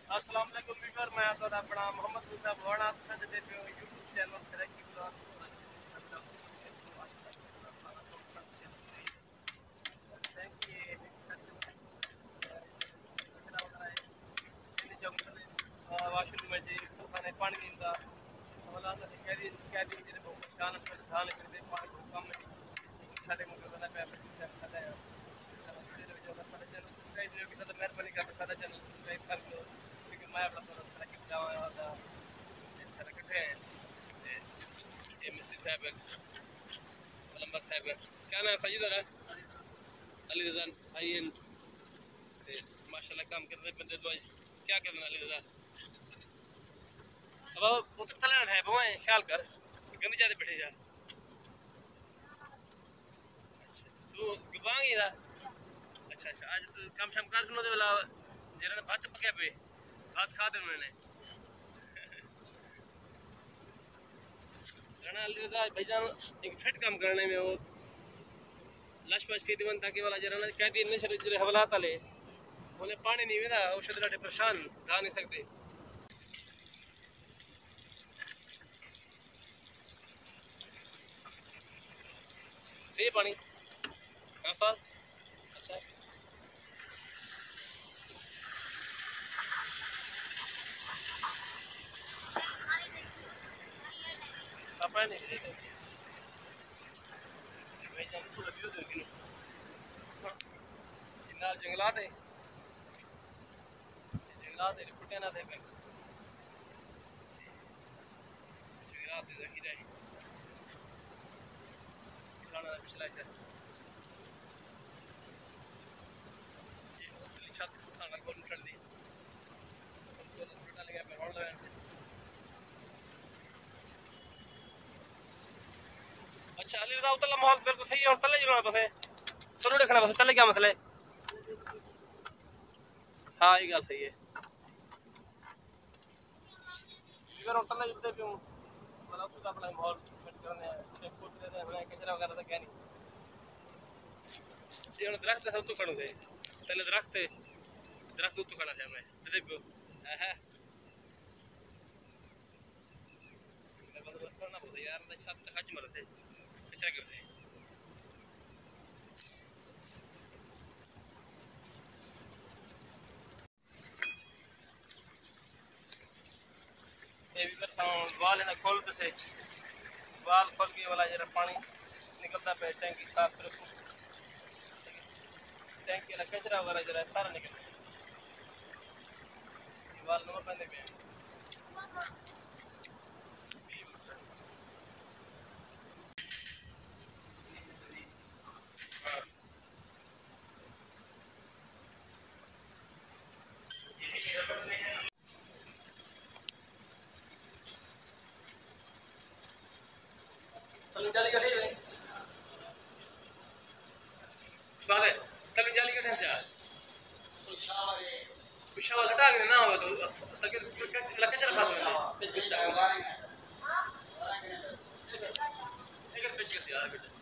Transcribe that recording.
अस्सलाम वालेकुम व्यूअर, मैं तो अपना मोहम्मद मूसा भवाना सजदे पे यूट्यूब चैनल तरक्की ब्लॉग वाशरूम में जी खाने पानी दा वला दा कैदी कैदी जेरे को परेशान कर धान कर दे पानी को कम साडे मुके दा पे खाता है मेहरबानी करके साडा चैनल सब्सक्राइब कर लो क्योंकि मैं अपना तरक्की जावा दा तरक्की है ये मिस्टर साहब पलंबर साहब क्या नाम सजीद है अली रज़ा आईएन माशाल्लाह काम कर रहे बंदे तो क्या करना अली रज़ा अब वो तो चलन है वो ख्याल कर गंदी ज्यादा बैठे जा तू गवांगी ना अच्छा अच्छा आज तो काम शाम कर सुनो दे वाला जरा भात पके पे भात खा दे उन्होंने राणा अली रज़ा भाईजान एक फिट काम करने में वो लाश पास के दीवान ताकि वाला जरा ना कहती इतने शरीर जरे हवालात आले उन्हें पानी नहीं मिला औषध लाटे परेशान गा नहीं सकते ये पानी हाँ सर अच्छा पापा नहीं मिले भाईजान तो लगी हो कि जिन्ना जंगलात है फुटे ना थे जंगलात जखीरा है खाना पिछला है ये छत खाना कौन उठल दी उठा लगा मैं रोड लगा अच्छा अली रज़ा उतला माहौल बिल्कुल सही है और तले जुना बस है चलो देखना बस तले क्या मसला है हाँ ये गल सही है इधर और तले जुलते क्यों मतलब तो अपना माहौल सेट करने हैं फूट देते हैं कचरा वगैरह तो क्या नहीं ये दरख्त सब तो खड़ो थे पहले दरख्त तो खड़ा था मैं देखो हां बस करना पड़ता यार मैं छत तक खच मरते कचरा करते ये भी करता हूं वाल है ना खोलते थे वाल खोल के वाला जरा पानी निकलता पे टैंकी साफ कर टैंकी वाला कचरा वगैरह जरा सारा निकलता वाल नंबर पहले पे चलो जाली का ठीक है बाले चलो जाली का ठीक है पिशावर हटा के ना हो तो ताकि कचरा बात में पिशावर एक पिच कर दिया बेटा